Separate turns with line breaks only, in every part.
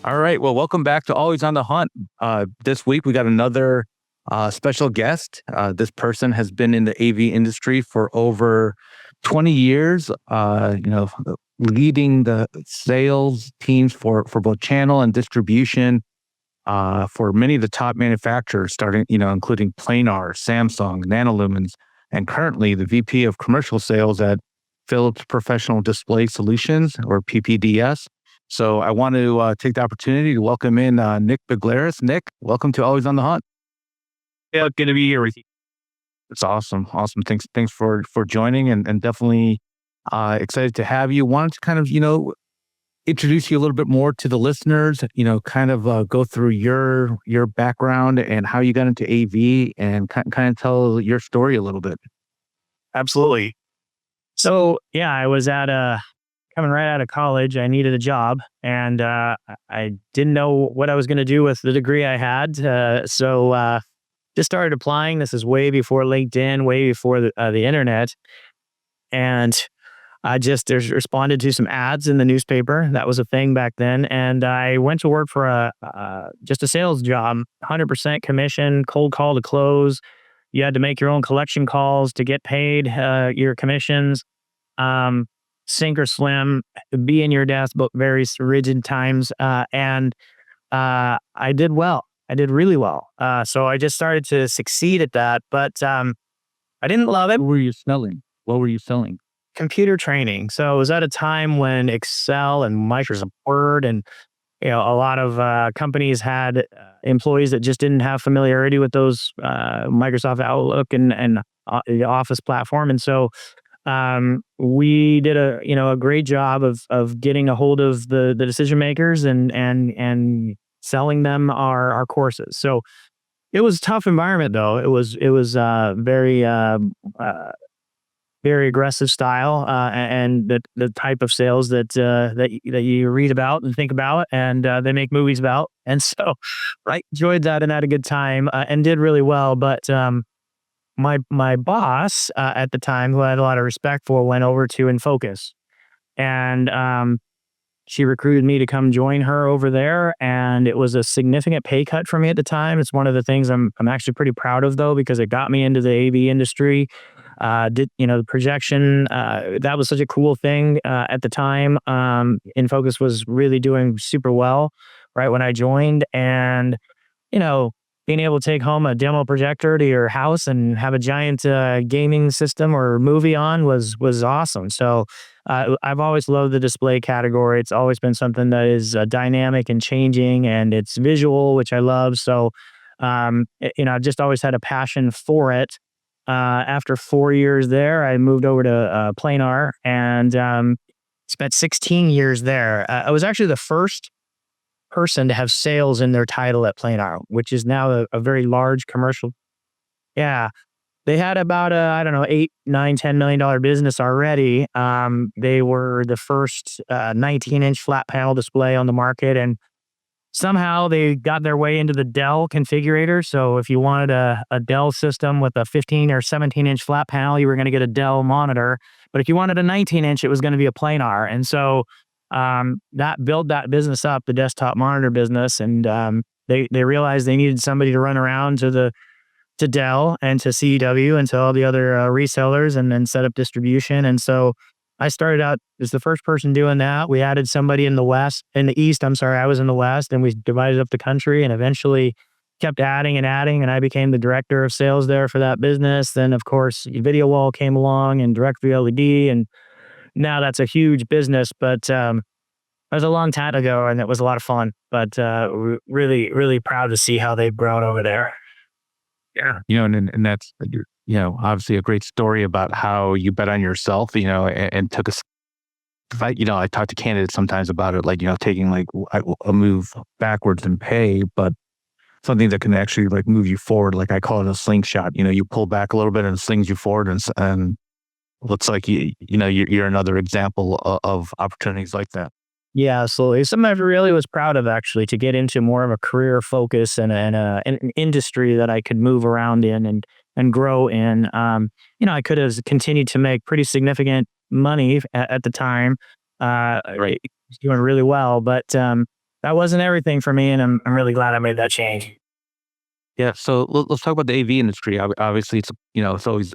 All right. Well, welcome back to Always on the Hunt. This week, we got another special guest. This person has been in the AV industry for over 20 years, leading the sales teams for both channel and distribution for many of the top manufacturers, including Planar, Samsung, NanoLumens, and currently the VP of Commercial Sales at Philips Professional Display Solutions, or PPDS. So I want to take the opportunity to welcome in Nick Bulgeris. Nick, welcome to Always on the Hunt.
Yeah, good to be here with you.
It's awesome. Thanks for joining, and definitely excited to have you. Wanted to kind of, introduce you a little bit more to the listeners, go through your background and how you got into AV and kind of tell your story a little bit.
Absolutely. So yeah, I was coming right out of college. I needed a job, and I didn't know what I was going to do with the degree I had. So just started applying. This is way before LinkedIn, way before the internet. And I just responded to some ads in the newspaper. That was a thing back then. And I went to work for just a sales job, 100% commission, cold call to close. You had to make your own collection calls to get paid your commissions. Sink or swim, be in your desk, but very rigid times. And I did well. I did really well. So I just started to succeed at that, but I didn't love it.
What were you selling?
Computer training. So it was at a time when Excel and Microsoft Word and a lot of companies had employees that just didn't have familiarity with those Microsoft Outlook and the Office platform. And so we did a great job of getting a hold of the decision makers and selling them our courses. So it was a tough environment, though. It was very aggressive style and the type of sales that you read about and think about and they make movies about. And so I enjoyed that and had a good time and did really well. But my boss at the time, who I had a lot of respect for, went over to Infocus, and she recruited me to come join her over there. And it was a significant pay cut for me at the time. It's one of the things I'm actually pretty proud of, though, because it got me into the AV industry. The projection, that was such a cool thing at the time. Infocus was really doing super well right when I joined, and being able to take home a demo projector to your house and have a giant gaming system or movie on was awesome. So I've always loved the display category. It's always been something that is dynamic and changing, and it's visual, which I love. So I've just always had a passion for it. After 4 years there, I moved over to Planar and spent 16 years there. I was actually the first person to have sales in their title at Planar, which is now a very large commercial. Yeah. They had about $8, $9, $10 million business already. They were the first 19-inch flat panel display on the market, and somehow they got their way into the Dell configurator. So if you wanted a Dell system with a 15 or 17-inch flat panel, you were going to get a Dell monitor. But if you wanted a 19-inch, it was going to be a Planar. And so that built that business up, the desktop monitor business. And they realized they needed somebody to run around to Dell and to CEW and to all the other resellers and then set up distribution. And so I started out as the first person doing that. We added somebody in the east. I was in the west, and we divided up the country and eventually kept adding, and I became the director of sales there for that business. Then, of course, Video Wall came along and Direct View LED, and now that's a huge business. But that was a long time ago, and it was a lot of fun. But really, really proud to see how they've grown over there.
Yeah, and that's obviously a great story about how you bet on yourself, and took I talk to candidates sometimes about it, taking a move backwards in pay, but something that can actually move you forward. Like I call it a slingshot. You pull back a little bit and it slings you forward, and looks like you're another example of opportunities like that.
Yeah, absolutely. Something I really was proud of, actually, to get into more of a career focus and an industry that I could move around in and grow in. I could have continued to make pretty significant money at the time. Right. Doing really well, but that wasn't everything for me, and I'm really glad I made that change.
Yeah. So let's talk about the AV industry. Obviously, it's it's always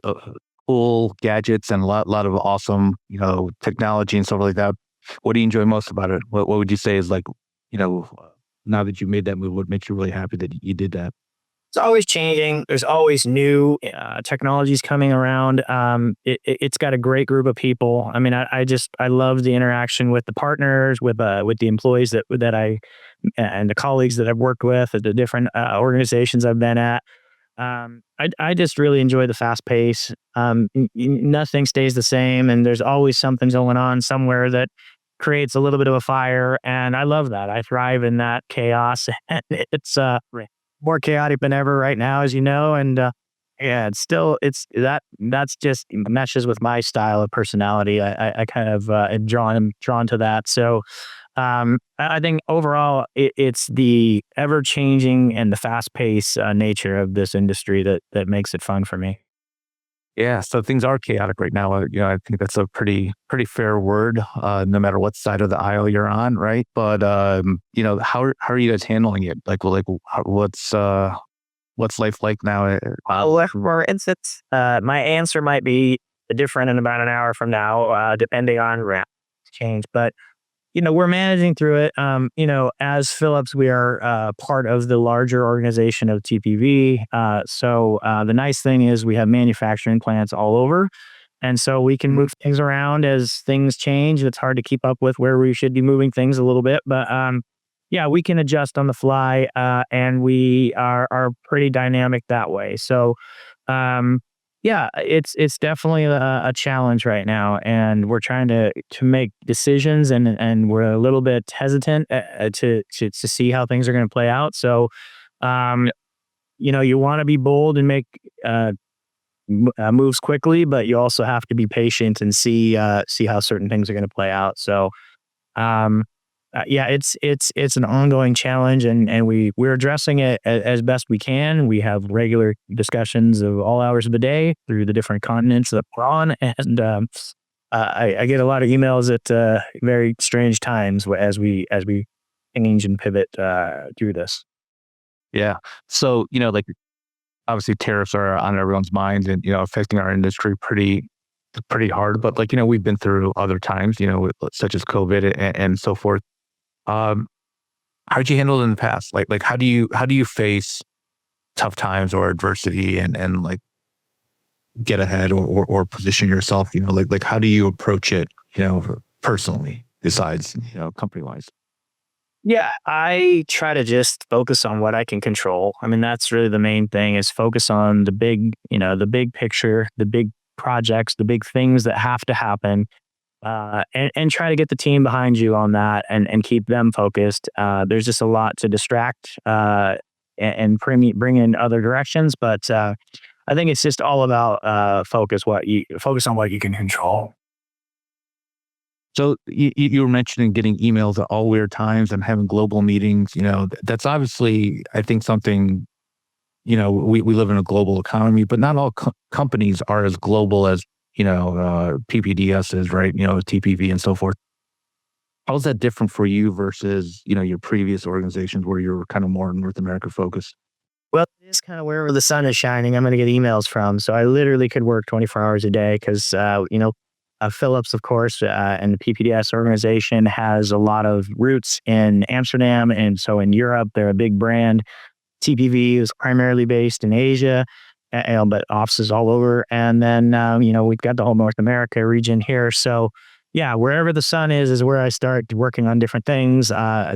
cool gadgets and a lot of awesome technology and stuff like that. What do you enjoy most about it? What would you say is like you know now that you made that move, what makes you really happy that you did that?
It's always changing. There's always new technologies coming around. It's got a great group of people. I mean, I love the interaction with the partners, with the employees that I and the colleagues that I've worked with at the different organizations I've been at. I just really enjoy the fast pace. Nothing stays the same, and there's always something going on somewhere that creates a little bit of a fire, and I love that. I thrive in that chaos, and it's more chaotic than ever right now, as you know. And yeah, that's just meshes with my style of personality. I kind of am drawn to that. So I think overall, it's the ever changing and the fast paced nature of this industry that makes it fun for me.
Yeah, so things are chaotic right now. I think that's a pretty fair word, no matter what side of the aisle you're on, right? But how are you guys handling it? What's life like now?
For instance, my answer might be different in about an hour from now, depending on rap change. But we're managing through it. As Philips, we are part of the larger organization of TPV. So the nice thing is we have manufacturing plants all over. And so we can move things around as things change. It's hard to keep up with where we should be moving things a little bit. But yeah, we can adjust on the fly, and we are pretty dynamic that way. So um, yeah, it's definitely a challenge right now, and we're trying to make decisions, and we're a little bit hesitant to see how things are going to play out. So, um, you want to be bold and make moves quickly, but you also have to be patient and see how certain things are going to play out. So, um, yeah, it's an ongoing challenge, and we're addressing it as best we can. We have regular discussions of all hours of the day through the different continents that we're on, and I get a lot of emails at very strange times as we change and pivot through this.
Yeah. So like obviously tariffs are on everyone's minds and affecting our industry pretty hard. But like we've been through other times, such as COVID and so forth. Um, how'd you handle it in the past? Like how do you face tough times or adversity and like get ahead or position yourself? Like how do you approach it? Personally, besides company wise.
Yeah, I try to just focus on what I can control. I mean, that's really the main thing is focus on the big picture, the big projects, the big things that have to happen, and try to get the team behind you on that and keep them focused. There's just a lot to distract and bring in other directions, but I think it's just all about focus on what you can control.
So you were mentioning getting emails at all weird times and having global meetings. That's obviously, I think, something. We live in a global economy, but not all companies are as global as PPDS is, right? TPV and so forth. How's that different for you versus your previous organizations where you're kind of more North America focused?
Well, it is kind of wherever the sun is shining, I'm going to get emails from. So I literally could work 24 hours a day because, Philips, of course, and the PPDS organization has a lot of roots in Amsterdam. And so in Europe, they're a big brand. TPV is primarily based in Asia, but offices all over. And then, we've got the whole North America region here. So, yeah, wherever the sun is where I start working on different things. I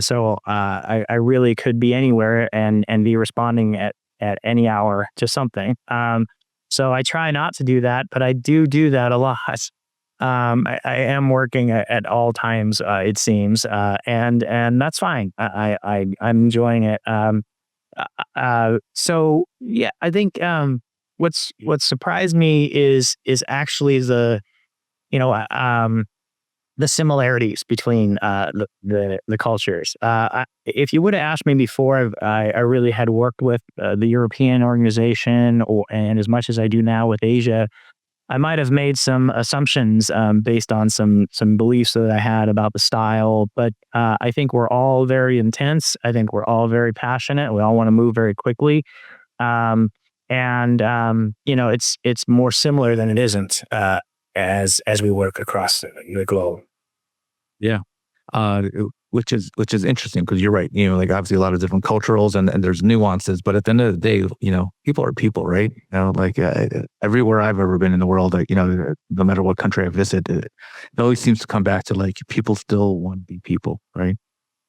really could be anywhere and be responding at any hour to something. So I try not to do that, but I do that a lot. I am working at all times, it seems, and that's fine. I'm enjoying it. So yeah, I think what surprised me is actually you know uh, um the similarities between the cultures. If you would have asked me before, I really had worked with the European organization, and as much as I do now with Asia, I might have made some assumptions based on some beliefs that I had about the style, but I think we're all very intense. I think we're all very passionate. We all want to move very quickly, um, and it's more similar than it isn't as we work across the globe.
Yeah. Which is interesting because you're right. Like obviously a lot of different culturals and there's nuances, but at the end of the day, people are people, right? Like everywhere I've ever been in the world, no matter what country I visit, it always seems to come back to like people still want to be people, right?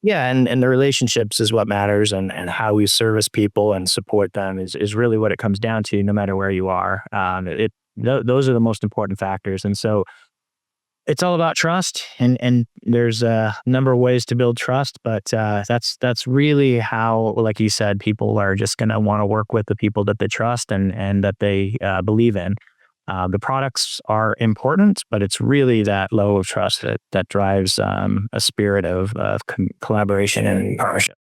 Yeah, and the relationships is what matters, and how we service people and support them is really what it comes down to, no matter where you are. Those are the most important factors, and so it's all about trust, and there's a number of ways to build trust, but that's really how, like you said, people are just going to want to work with the people that they trust and that they believe in. The products are important, but it's really that level of trust that drives a spirit of collaboration and partnership.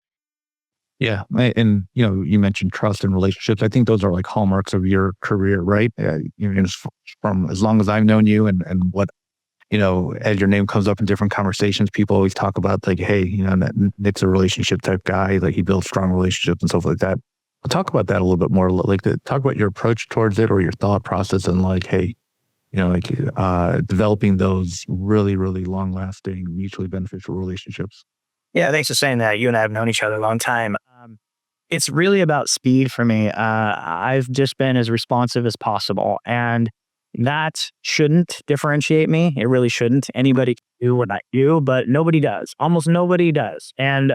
Yeah, and you mentioned trust and relationships. I think those are like hallmarks of your career, right? From as long as I've known you, and what as your name comes up in different conversations, people always talk about like, hey, Nick's a relationship type guy, like he builds strong relationships and stuff like that. We'll talk about that a little bit more, like talk about your approach towards it or your thought process and like, hey, like developing those really, really long lasting, mutually beneficial relationships.
Yeah, thanks for saying that. You and I have known each other a long time. It's really about speed for me. I've just been as responsive as possible, and that shouldn't differentiate me. It really shouldn't. Anybody can do what I do, but nobody does. Almost nobody does, and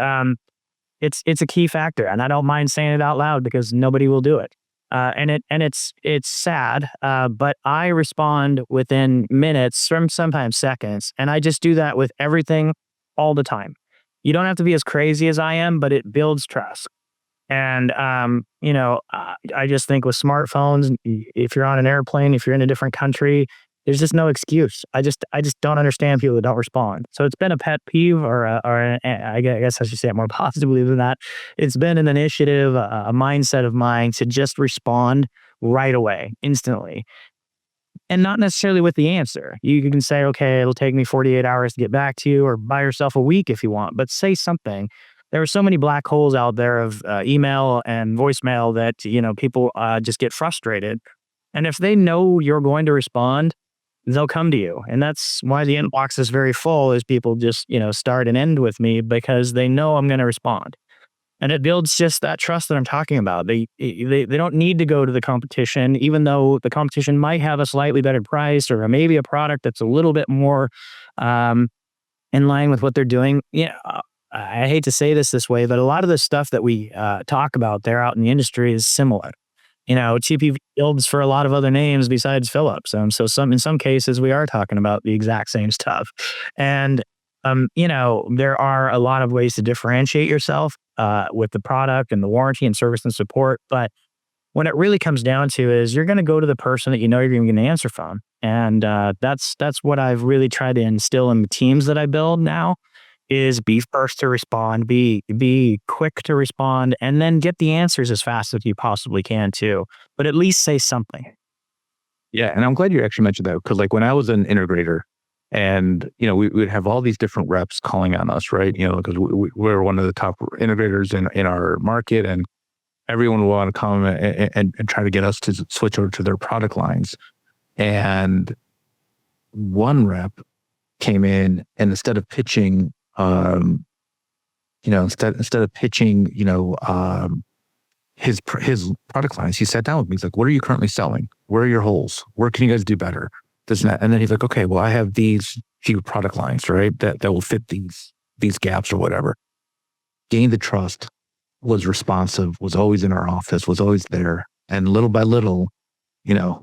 it's a key factor. And I don't mind saying it out loud because nobody will do it. And it's sad, but I respond within minutes, sometimes seconds, and I just do that with everything all the time. You don't have to be as crazy as I am, but it builds trust. And I just think with smartphones, if you're on an airplane, if you're in a different country, there's just no excuse. I just don't understand people that don't respond. So it's been a pet peeve, I guess I should say it more positively than that. It's been an initiative, a mindset of mine to just respond right away, instantly, and not necessarily with the answer. You can say, okay, it'll take me 48 hours to get back to you, or buy yourself a week if you want, but say something. There are so many black holes out there of email and voicemail that, people just get frustrated. And if they know you're going to respond, they'll come to you. And that's why the inbox is very full, is people just, start and end with me because they know I'm going to respond. And it builds just that trust that I'm talking about. They don't need to go to the competition, even though the competition might have a slightly better price or maybe a product that's a little bit more um, in line with what they're doing. I hate to say this way, but a lot of the stuff that we talk about there out in the industry is similar. TPV builds for a lot of other names besides Philips. So in some cases we are talking about the exact same stuff. And there are a lot of ways to differentiate yourself with the product and the warranty and service and support. But when it really comes down to is you're going to go to the person that you know you're going to get an answer from. And that's what I've really tried to instill in the teams that I build now, is be first to respond, be quick to respond, and then get the answers as fast as you possibly can too. But at least say something.
Yeah, and I'm glad you actually mentioned that because, like, when I was an integrator, and we would have all these different reps calling on us, right? Because we're one of the top integrators in our market, and everyone will want to come and try to get us to switch over to their product lines. And one rep came in, and instead of pitching, instead of pitching, his product lines, he sat down with me. He's like, "What are you currently selling? Where are your holes? Where can you guys do better?" This and that. And then he's like, "Okay, well, I have these few product lines, right? That will fit these gaps or whatever." Gained the trust, was responsive, was always in our office, was always there, and little by little,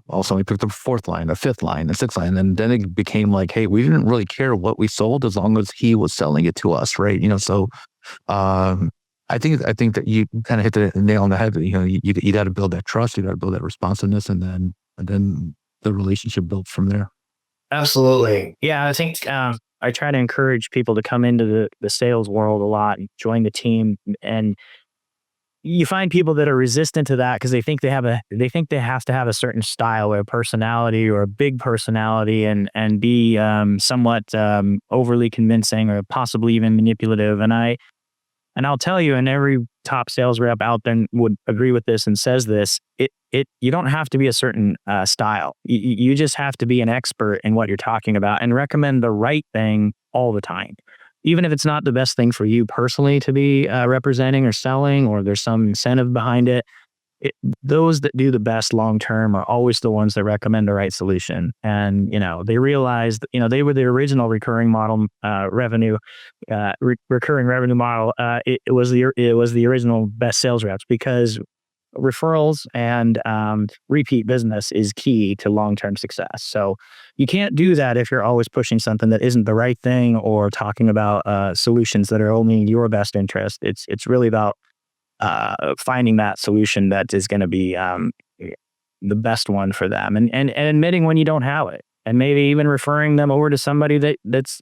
also we picked up a fourth line, a fifth line, a sixth line, and then it became like, hey, we didn't really care what we sold as long as he was selling it to us, right? So um, I think that you kind of hit the nail on the head. You got to build that trust, you got to build that responsiveness, and then the relationship built from there.
Absolutely. Yeah, I think I try to encourage people to come into the sales world a lot and join the team. And you find people that are resistant to that because they think they have to have a certain style or personality or a big personality and be somewhat overly convincing or possibly even manipulative. And I'll tell you, and every top sales rep out there would agree with this and says this, you don't have to be a certain style. You just have to be an expert in what you're talking about and recommend the right thing all the time. Even if it's not the best thing for you personally to be representing or selling, or there's some incentive behind it, those that do the best long term are always the ones that recommend the right solution. And they realized they were the original recurring model recurring revenue model. It was the original best sales reps because referrals and repeat business is key to long-term success. So you can't do that if you're always pushing something that isn't the right thing or talking about solutions that are only in your best interest. It's really about finding that solution that is going to be the best one for them, and admitting when you don't have it, and maybe even referring them over to somebody that's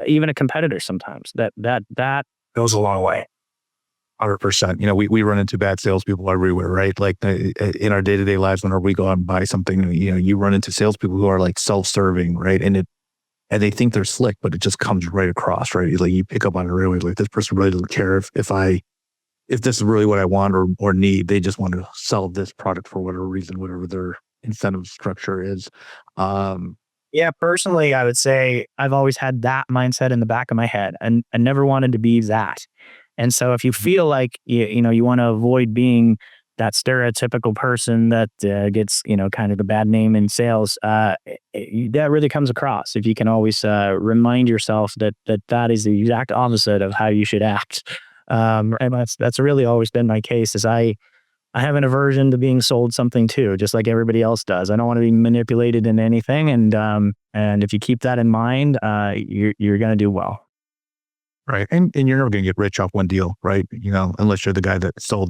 even a competitor. Sometimes that goes a long way.
100%. We run into bad salespeople everywhere, right? Like in our day-to-day lives, whenever we go out and buy something, you run into salespeople who are like self-serving, right? And they think they're slick, but it just comes right across, right? Like you pick up on it really, like this person really doesn't care if this is really what I want or need. They just want to sell this product for whatever reason, whatever their incentive structure is.
Yeah, personally, I would say I've always had that mindset in the back of my head, and I never wanted to be that. And so if you feel like you want to avoid being that stereotypical person that gets kind of the bad name in sales, that really comes across if you can always remind yourself that is the exact opposite of how you should act. And that's really always been my case. Is I have an aversion to being sold something too, just like everybody else does. I don't want to be manipulated in anything, and if you keep that in mind, you're going to do well.
Right. And you're never going to get rich off one deal, right? Unless you're the guy that sold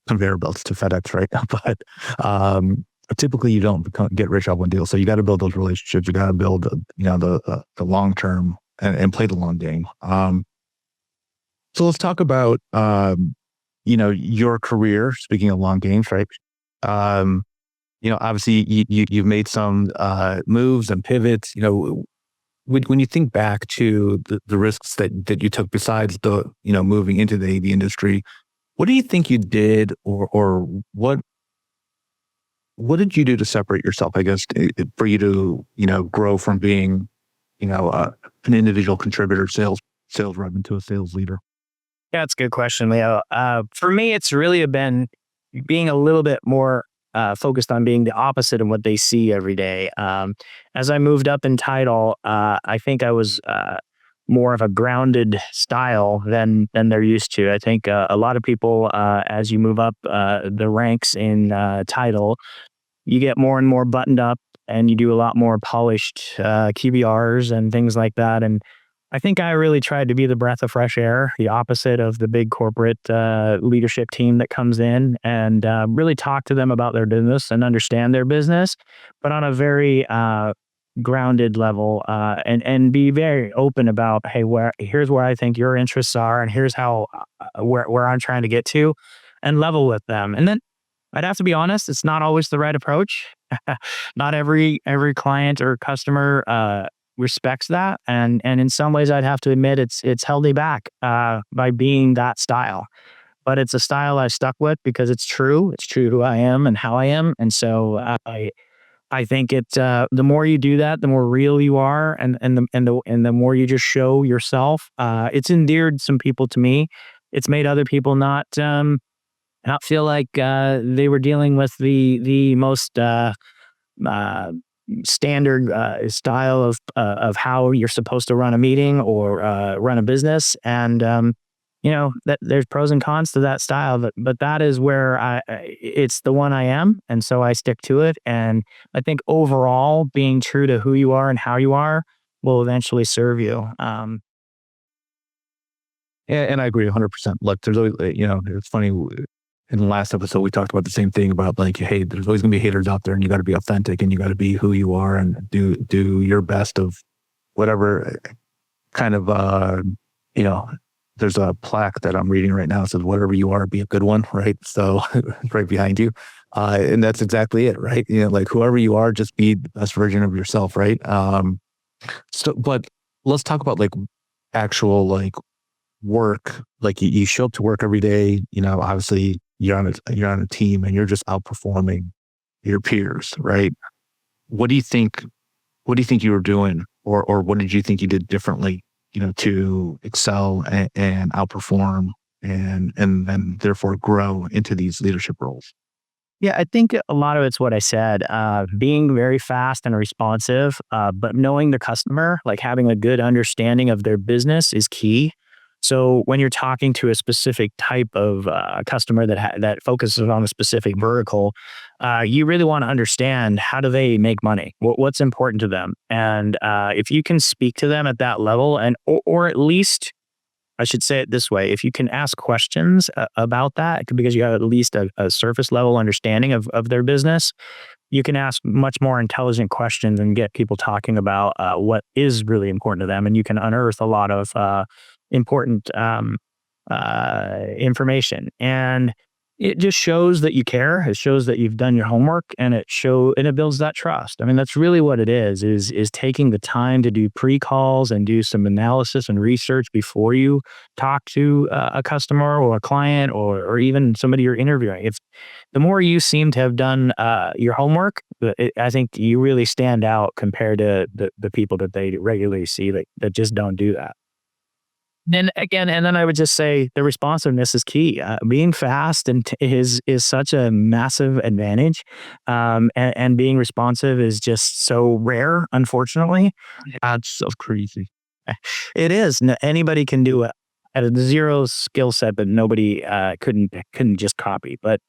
conveyor belts to FedEx, right? But typically you don't get rich off one deal. So you got to build those relationships. You got to build, the long term and play the long game. So let's talk about, your career. Speaking of long games, right? Obviously you've made some moves and pivots. When you think back to the risks that you took, besides the moving into the AV industry, what do you think you did, or what did you do to separate yourself? I guess for you to grow from being an individual contributor, sales rep, into a sales leader.
Yeah, that's a good question, Leo. For me, it's really been being a little bit more focused on being the opposite of what they see every day. As I moved up in title, I think I was more of a grounded style than they're used to. I think a lot of people, as you move up the ranks in title, you get more and more buttoned up, and you do a lot more polished QBRs and things like that. And I think I really tried to be the breath of fresh air, the opposite of the big corporate leadership team that comes in, and really talk to them about their business and understand their business, but on a very grounded level, and be very open about, hey, here's where I think your interests are, and here's how where I'm trying to get to, and level with them. And then I'd have to be honest, it's not always the right approach. Not every client or customer respects that, and in some ways I'd have to admit it's held me back by being that style. But it's a style I stuck with because it's true. It's true who I am and how I am. And so I think the more you do that, the more real you are, and the more you just show yourself. It's endeared some people to me. It's made other people not feel like they were dealing with the most uh, standard style of how you're supposed to run a meeting or run a business. And that there's pros and cons to that style, but that is where it's the one I am, and so I stick to it. And I think overall, being true to who you are and how you are will eventually serve you.
And I agree 100%. Look, there's always, it's funny. In the last episode, we talked about the same thing about, like, hey, there's always gonna be haters out there, and you got to be authentic, and you got to be who you are, and do your best of whatever kind of, there's a plaque that I'm reading right now. It says, "Whatever you are, be a good one." Right. So right behind you. And that's exactly it. Right. Like whoever you are, just be the best version of yourself. Right. So, but let's talk about like actual like work. Like you show up to work every day, obviously you're on a team and you're just outperforming your peers. Right. What do you think what do you think you were doing, or what did you think you did differently, to excel and outperform and then therefore grow into these leadership roles?
Yeah, I think a lot of it's what I said, being very fast and responsive, but knowing the customer, like having a good understanding of their business is key. So when you're talking to a specific type of customer that focuses on a specific vertical, you really want to understand how do they make money, what's important to them, and if you can speak to them at that level, and or at least I should say it this way. If you can ask questions about that, because you have at least a surface level understanding of their business, you can ask much more intelligent questions and get people talking about what is really important to them. And you can unearth a lot of important information. And it just shows that you care. It shows that you've done your homework, and it builds that trust. I mean, that's really what it is taking the time to do pre-calls and do some analysis and research before you talk to a customer or a client, or even somebody you're interviewing. If the more you seem to have done your homework, I think you really stand out compared to the people that they regularly see that just don't do that. Then again, and then I would just say the responsiveness is key. Being fast is such a massive advantage, and being responsive is just so rare, unfortunately.
That's so crazy.
It is. Anybody can do it at a zero skill set that nobody couldn't just copy, but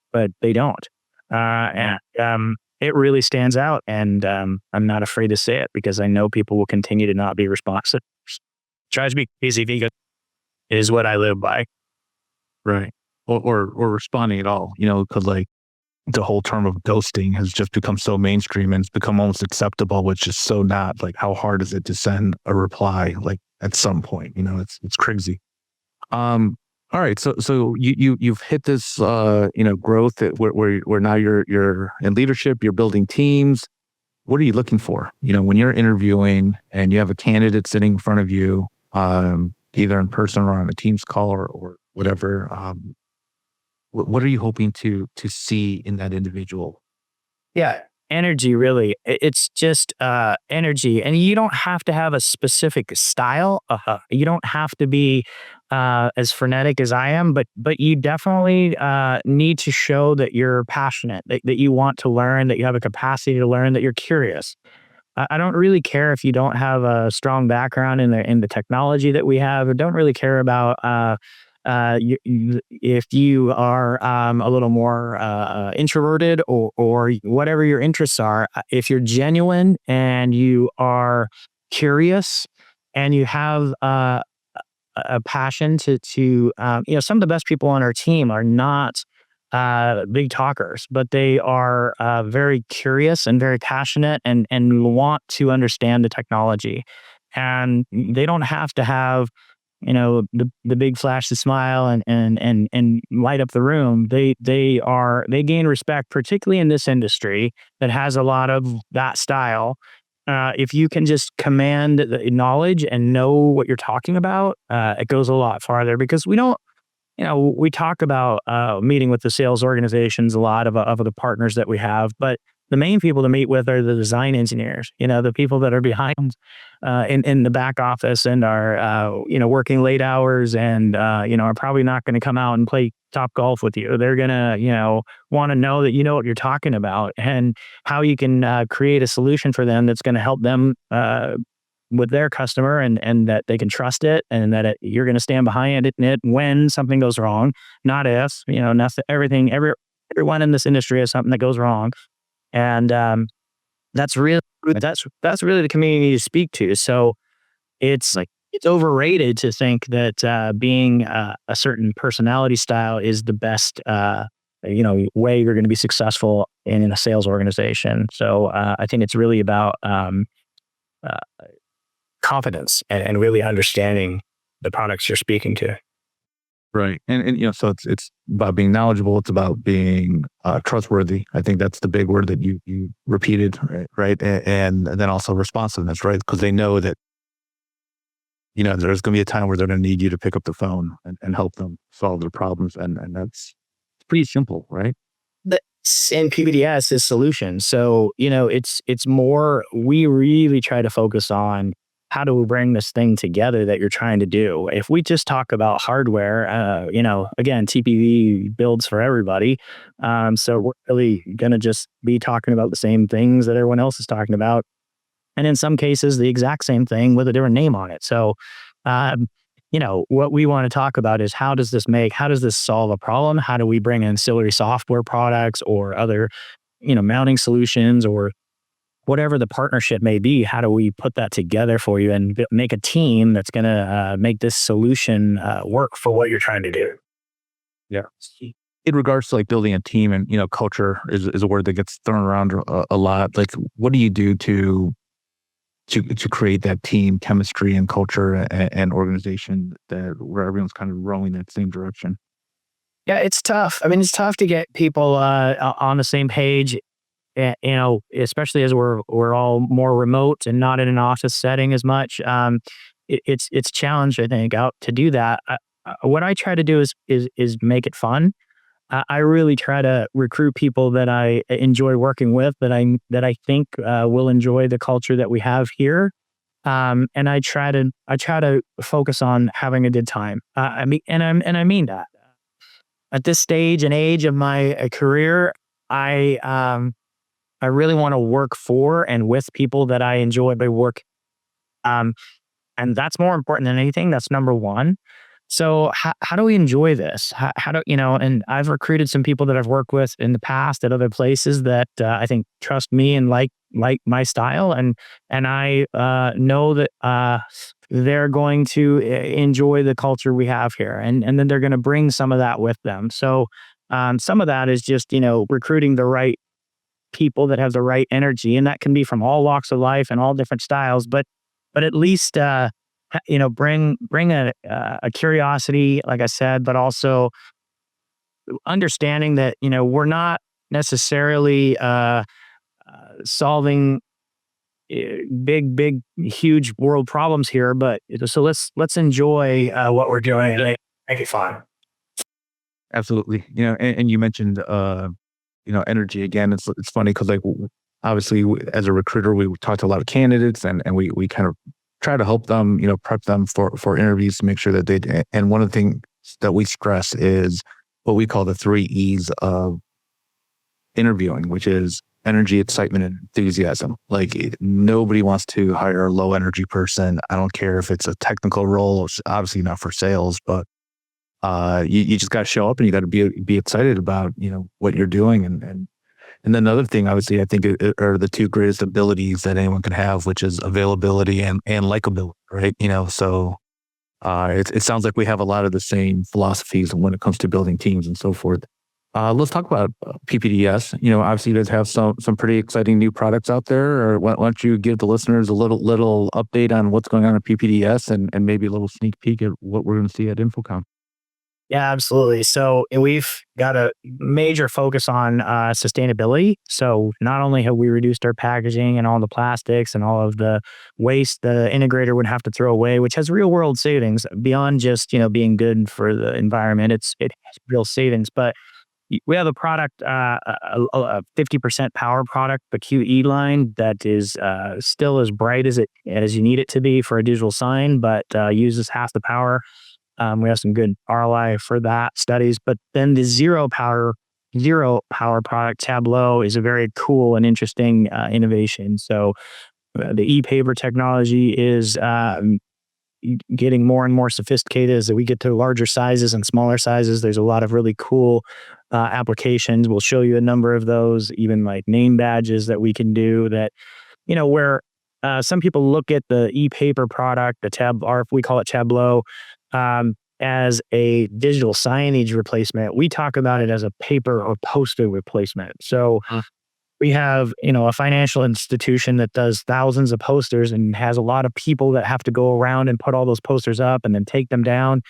they don't. And it really stands out, and I'm not afraid to say it because I know people will continue to not be responsive. Tries to be easy vegan is what I live by.
Right. Or responding at all, because like the whole term of ghosting has just become so mainstream and it's become almost acceptable, which is so not. Like, how hard is it to send a reply like at some point? It's crazy. All right. So you've hit this growth where now you're in leadership, you're building teams. What are you looking for? When you're interviewing and you have a candidate sitting in front of you, either in person or on a Teams call or whatever. What are you hoping to see in that individual?
Yeah, energy really. It's just energy, and you don't have to have a specific style. You don't have to be as frenetic as I am, but you definitely need to show that you're passionate, that you want to learn, that you have a capacity to learn, that you're curious. I don't really care if you don't have a strong background in the technology that we have. I don't really care about if you are a little more introverted, or whatever your interests are. If you're genuine and you are curious and you have a passion some of the best people on our team are not big talkers, but they are very curious and very passionate, and want to understand the technology. And they don't have to have the big flash, the smile, and light up the room. They gain respect, particularly in this industry that has a lot of that style. If you can just command the knowledge and know what you're talking about, it goes a lot farther, because we talk about meeting with the sales organizations, a lot of the partners that we have, but the main people to meet with are the design engineers, the people that are behind in the back office and are, working late hours, and, are probably not going to come out and play top golf with you. They're going to, want to know that you know what you're talking about, and how you can create a solution for them that's going to help them with their customer, and that they can trust it, and that you're going to stand behind it when something goes wrong, not if. Nothing, everyone in this industry has something that goes wrong, and that's really that's really the community to speak to. So it's overrated to think that being a certain personality style is the best way you're going to be successful in a sales organization. So I think it's really about uh, confidence, and really understanding the products you're speaking to.
Right. So it's about being knowledgeable. It's about being trustworthy. I think that's the big word that you repeated, right? Right. And then also responsiveness, right? Because they know that, there's going to be a time where they're going to need you to pick up the phone and help them solve their problems. And that's pretty simple, right?
The and PBDS is solutions. So, it's more, we really try to focus on how do we bring this thing together that you're trying to do. If we just talk about hardware, again, TPV builds for everybody. So we're really going to just be talking about the same things that everyone else is talking about, and in some cases the exact same thing with a different name on it. So, um, what we want to talk about is how does this solve a problem? How do we bring ancillary software products or other, mounting solutions or whatever the partnership may be? How do we put that together for you and make a team that's going to make this solution work for what you're trying to do?
Yeah. In regards to like building a team and, culture is a word that gets thrown around a lot. Like, what do you do to create that team chemistry and culture and organization that where everyone's kind of rowing that same direction?
Yeah, it's tough. I mean, it's tough to get people on the same page. Especially as we're all more remote and not in an office setting as much. It's challenge, I think, out to do that. What I try to do is make it fun. I really try to recruit people that I enjoy working with, that I think will enjoy the culture that we have here. And I try to focus on having a good time. I mean that at this stage and age of my career, I really want to work for and with people that I enjoy my work. Um, and that's more important than anything. That's number one. So how do we enjoy this? How do and I've recruited some people that I've worked with in the past at other places that I think trust me and like my style, and I know that they're going to enjoy the culture we have here, and then they're going to bring some of that with them. So some of that is just recruiting the right people that have the right energy, and that can be from all walks of life and all different styles, but at least bring a curiosity, like I said, but also understanding that we're not necessarily solving big huge world problems here, but so let's enjoy what we're doing and make it fun.
Absolutely. And you mentioned, energy again. It's funny because like obviously as a recruiter, we talk to a lot of candidates and we kind of try to help them, prep them for interviews to make sure that and one of the things that we stress is what we call the 3 E's of interviewing, which is energy, excitement, and enthusiasm. Like nobody wants to hire a low energy person. I don't care if it's a technical role, it's obviously not for sales, but you just got to show up and you got to be excited about, what you're doing. And then another thing, obviously, I think are the two greatest abilities that anyone can have, which is availability and likability, right? So it sounds like we have a lot of the same philosophies when it comes to building teams and so forth. Let's talk about PPDS. Obviously, you guys have some pretty exciting new products out there. Or why don't you give the listeners a little update on what's going on at PPDS and maybe a little sneak peek at what we're going to see at InfoComm?
Yeah, absolutely. So we've got a major focus on sustainability. So not only have we reduced our packaging and all the plastics and all of the waste the integrator would have to throw away, which has real world savings beyond just being good for the environment. It has real savings, but we have a product, a 50% power product, the QE line that is still as bright as you need it to be for a digital sign, but uses half the power. We have some good ROI for that studies, but then the zero power product Tableau is a very cool and interesting innovation. So the e-paper technology is getting more and more sophisticated as we get to larger sizes and smaller sizes. There's a lot of really cool applications. We'll show you a number of those, even like name badges that we can do that, where some people look at the e-paper product, we call it Tableau, as a digital signage replacement. We talk about it as a paper or poster replacement. So we have, a financial institution that does thousands of posters and has a lot of people that have to go around and put all those posters up and then take them down.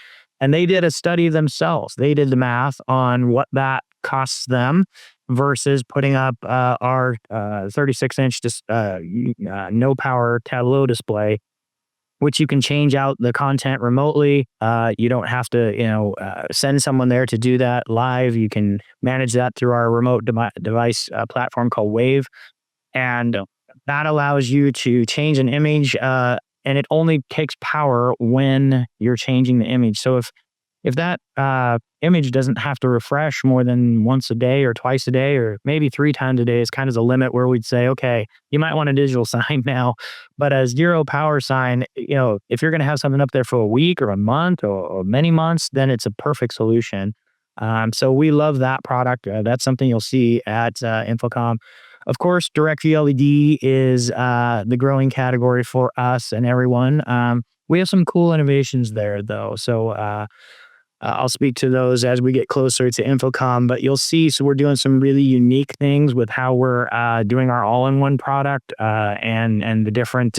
And they did a study themselves. They did the math on what that costs them versus putting up our 36-inch no power Tableau display, which you can change out the content remotely. You don't have to, send someone there to do that live. You can manage that through our remote device platform called Wave, and that allows you to change an image. And it only takes power when you're changing the image. So if that image doesn't have to refresh more than once a day or twice a day or maybe 3 times a day is kind of the limit where we'd say, okay, you might want a digital sign now. But a zero power sign, if you're going to have something up there for a week or a month or many months, then it's a perfect solution. So we love that product. That's something you'll see at Infocom. Of course, direct view LED is the growing category for us and everyone. We have some cool innovations there, though. So I'll speak to those as we get closer to Infocom, but you'll see, so we're doing some really unique things with how we're doing our all-in-one product and the different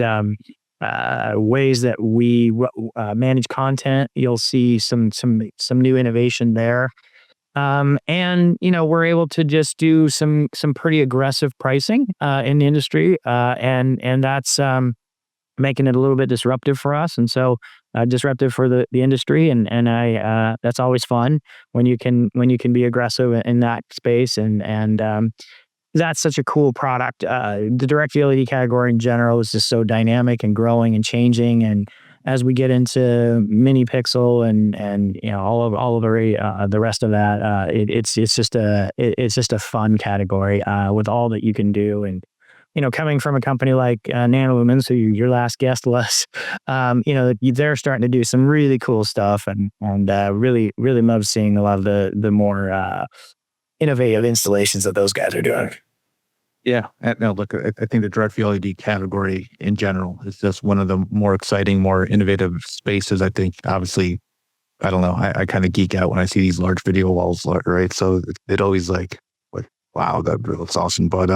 ways that we manage content. You'll see some new innovation there. And we're able to just do some pretty aggressive pricing in the industry, and that's making it a little bit disruptive for us, and so disruptive for the industry, and I that's always fun when you can be aggressive in that space, and that's such a cool product. The direct view LED category in general is just so dynamic and growing and changing, and as we get into mini pixel and all of the rest of that, it's just a fun category with all that you can do. And coming from a company like NanoLumens, who your last guest was, they're starting to do some really cool stuff, and really love seeing a lot of the more innovative installations that those guys are doing.
Yeah. No, look, I think the direct view LED category in general is just one of the more exciting, more innovative spaces. I think, obviously, I don't know, I kind of geek out when I see these large video walls, right? So it always like, wow, that looks awesome. But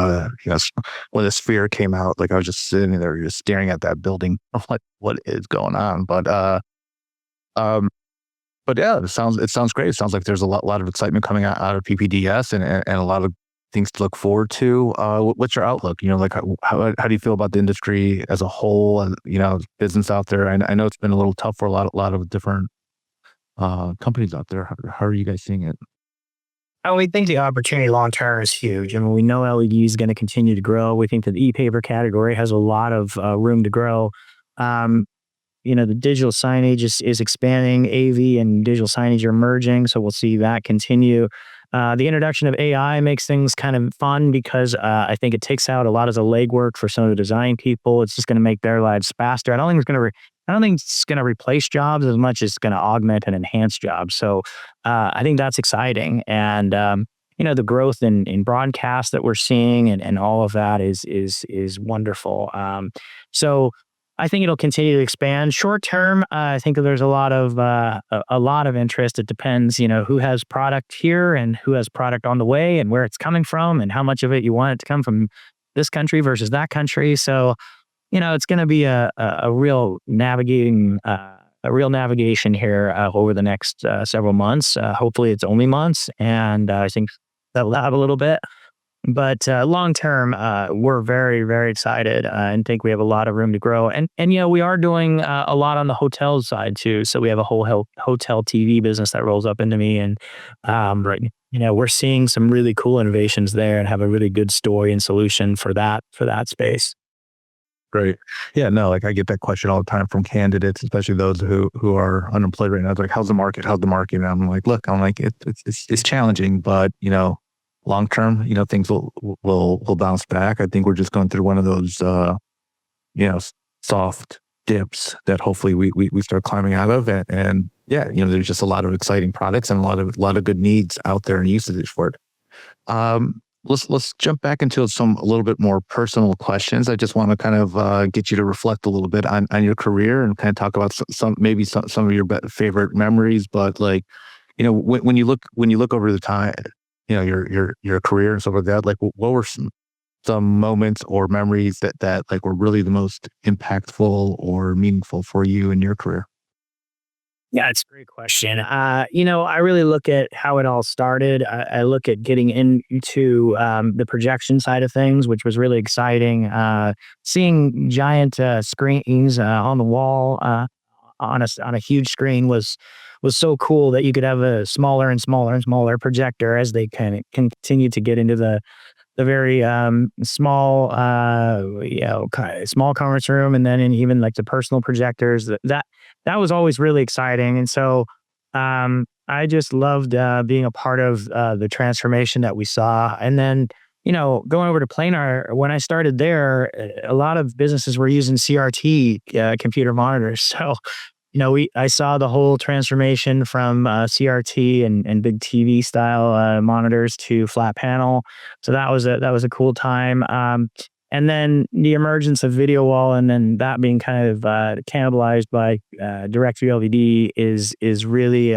when the Sphere came out, like I was just sitting there, just staring at that building. I'm like, what is going on? But yeah, it sounds great. It sounds like there's a lot of excitement coming out of PPDS and a lot of things to look forward to. What's your outlook? Like how do you feel about the industry as a whole? And business out there. I know it's been a little tough for a lot of different companies out there. How are you guys seeing it?
Oh, we think the opportunity long term is huge. I mean, we know LED is going to continue to grow. We think that the e-paper category has a lot of room to grow. The digital signage is expanding. AV and digital signage are merging, so we'll see that continue. The introduction of AI makes things kind of fun because I think it takes out a lot of the legwork for some of the design people. It's just going to make their lives faster. I don't think it's going to replace jobs as much as it's going to augment and enhance jobs. So I think that's exciting. And the growth in broadcast that we're seeing and all of that is wonderful. So I think it'll continue to expand. Short term, I think that there's a lot of interest. It depends, who has product here and who has product on the way and where it's coming from and how much of it you want it to come from this country versus that country. So, it's going to be a real navigation here over the next several months. Hopefully, it's only months, and I think that'll have a little bit. But long term, we're very, very excited and think we have a lot of room to grow. And we are doing a lot on the hotel side too. So we have a whole hotel TV business that rolls up into me, and
Right.
we're seeing some really cool innovations there and have a really good story and solution for that space.
Great. Yeah, no, like I get that question all the time from candidates, especially those who are unemployed right now. It's like, how's the market? How's the market? And I'm like, look, it's challenging, but long term, things will bounce back. I think we're just going through one of those soft dips that hopefully we start climbing out of, and yeah, there's just a lot of exciting products and a lot of good needs out there and usage for it. Let's jump back into a little bit more personal questions. I just want to kind of get you to reflect a little bit on your career and kind of talk about some of your favorite memories. But like, when you look over the time, your career and stuff like that, like what were some moments or memories that like were really the most impactful or meaningful for you in your career?
Yeah, it's a great question. I really look at how it all started. I look at getting into the projection side of things, which was really exciting. Seeing giant screens on the wall on a huge screen was so cool that you could have a smaller and smaller and smaller projector as they kind of continue to get into the very small small conference room, and then in even like the personal projectors that was always really exciting. And so I just loved being a part of the transformation that we saw. And then going over to Planar, when I started there, a lot of businesses were using CRT computer monitors. So I saw the whole transformation from CRT and big TV style monitors to flat panel. So that was a cool time. And then the emergence of video wall, and then that being kind of cannibalized by direct view LED is really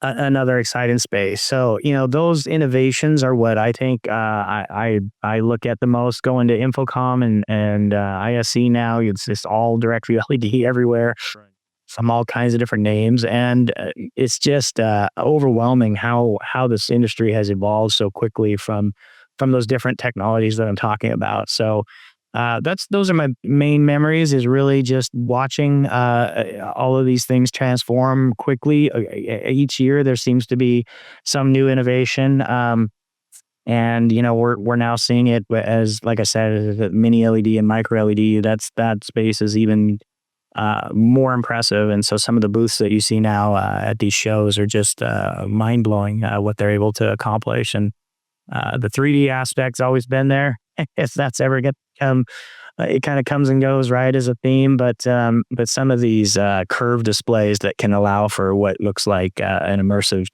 another exciting space. So those innovations are what I think I look at the most. Going to Infocom and ISC now, it's just all direct view LED everywhere. Right. From all kinds of different names, and it's just overwhelming how this industry has evolved so quickly from those different technologies that I'm talking about. So those are my main memories, is really just watching all of these things transform quickly. Each year there seems to be some new innovation. And we're now seeing it as, like I said, as a mini LED and micro LED. That space is even more impressive. And so some of the booths that you see now at these shows are just mind blowing, what they're able to accomplish. And the 3D aspect's always been there. If that's ever going to come, it kind of comes and goes, right, as a theme. But some of these curved displays that can allow for what looks like an immersive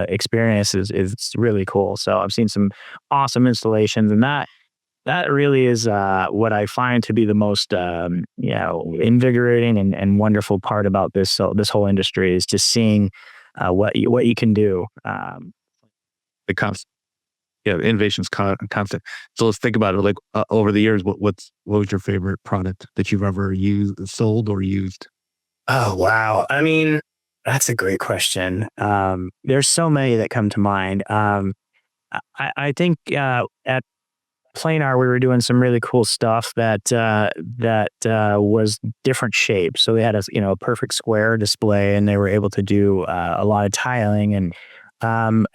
experience is really cool. So I've seen some awesome installations, and that really is what I find to be the most invigorating and wonderful part about this whole industry, is just seeing what you can do.
The constant, yeah, innovation's constant. So let's think about it. Like over the years, what was your favorite product that you've ever sold or used?
Oh wow! I mean, that's a great question. There's so many that come to mind. I think at Planar, we were doing some really cool stuff that was different shapes. So they had a perfect square display, and they were able to do a lot of tiling. And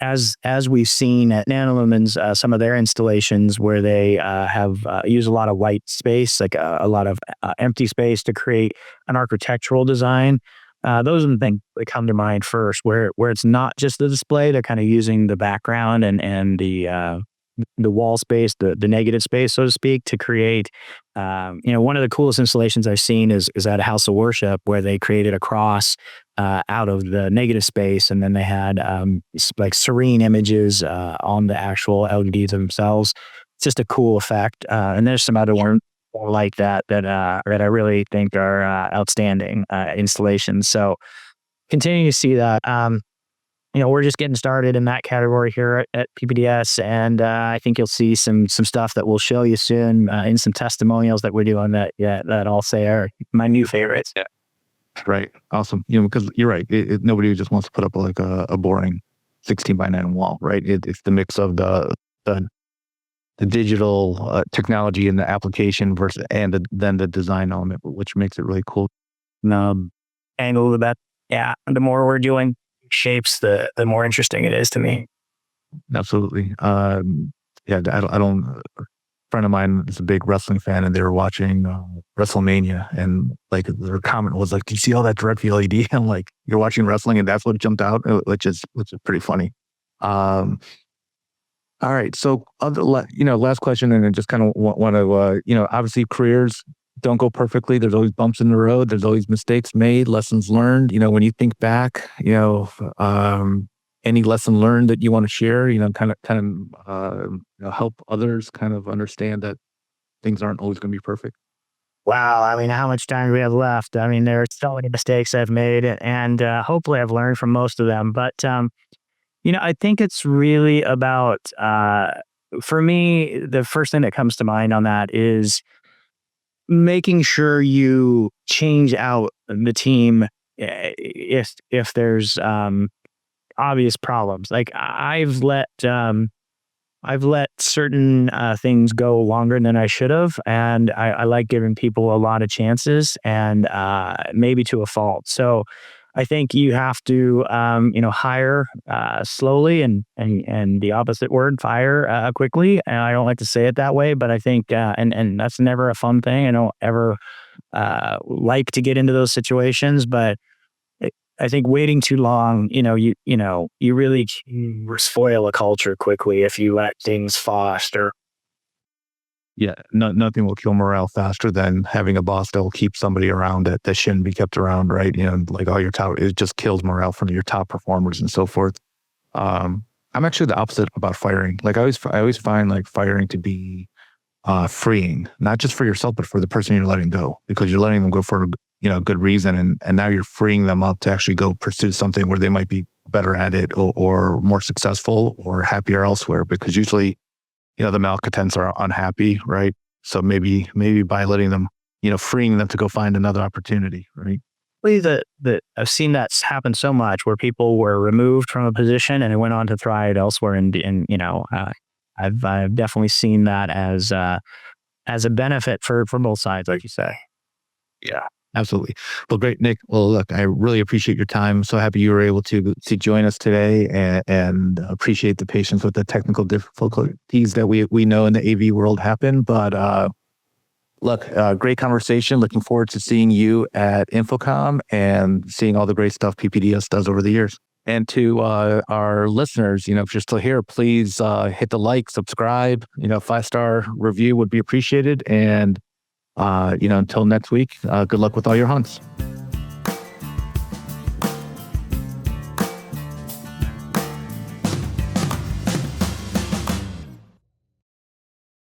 as we've seen at NanoLumens, some of their installations where they have used a lot of white space, like a lot of empty space, to create an architectural design. Those are the things that come to mind first, where it's not just the display; they're kind of using the background and the wall space, the negative space, so to speak, to create. One of the coolest installations I've seen is at a house of worship, where they created a cross out of the negative space, and then they had like serene images on the actual LEDs themselves. It's just a cool effect. And there's some other ones like that I really think are outstanding installations. So continuing to see that. We're just getting started in that category here at PPDS, and I think you'll see some stuff that we'll show you soon in some testimonials that we're doing that I'll say are my new favorites.
Yeah. Right. Awesome. Because you're right. Nobody just wants to put up like a boring 16:9 wall, right? It's the mix of the digital technology and the application versus then the design element, which makes it really cool.
Angle of that. Yeah. The more we're doing shapes, the more interesting it is to me.
Absolutely. Yeah, I don't. A friend of mine is a big wrestling fan, and they were watching WrestleMania, and like their comment was like, "Do you see all that direct view LED?" I'm like, "You're watching wrestling, and that's what jumped out," which is pretty funny. All right, so last question, and I just kind of want to, obviously careers don't go perfectly. There's always bumps in the road. There's always mistakes made, lessons learned. When you think back, any lesson learned that you want to share, help others kind of understand that things aren't always going to be perfect.
Wow. I mean, how much time do we have left? I mean, there are so many mistakes I've made, and hopefully I've learned from most of them. But, I think it's really about, for me, the first thing that comes to mind on that is making sure you change out the team if there's obvious problems. Like I've let certain things go longer than I should have, and I like giving people a lot of chances, and maybe to a fault. So I think you have to, hire slowly, and the opposite word, fire quickly. And I don't like to say it that way, but I think, and that's never a fun thing. I don't ever like to get into those situations, but I think waiting too long, you really spoil a culture quickly if you let things foster.
Yeah, nothing will kill morale faster than having a boss that will keep somebody around that shouldn't be kept around, right? Like all your top, it just kills morale from your top performers and so forth. I'm actually the opposite about firing. Like I always find like firing to be freeing, not just for yourself, but for the person you're letting go, because you're letting them go for good reason, and now you're freeing them up to actually go pursue something where they might be better at it, or more successful or happier elsewhere. Because usually, the malcontents are unhappy, right? So maybe by letting them, freeing them to go find another opportunity, right?
That I've seen that happen so much where people were removed from a position and they went on to thrive elsewhere. I've definitely seen that as a benefit for both sides, like you say.
Yeah, absolutely. Well, great, Nick. Well, look, I really appreciate your time. So happy you were able to join us today, and appreciate the patience with the technical difficulties that we know in the AV world happen. But look, great conversation. Looking forward to seeing you at Infocom and seeing all the great stuff PPDS does over the years. And to our listeners, if you're still here, please hit the like, subscribe. 5-star review would be appreciated. And until next week, good luck with all your hunts.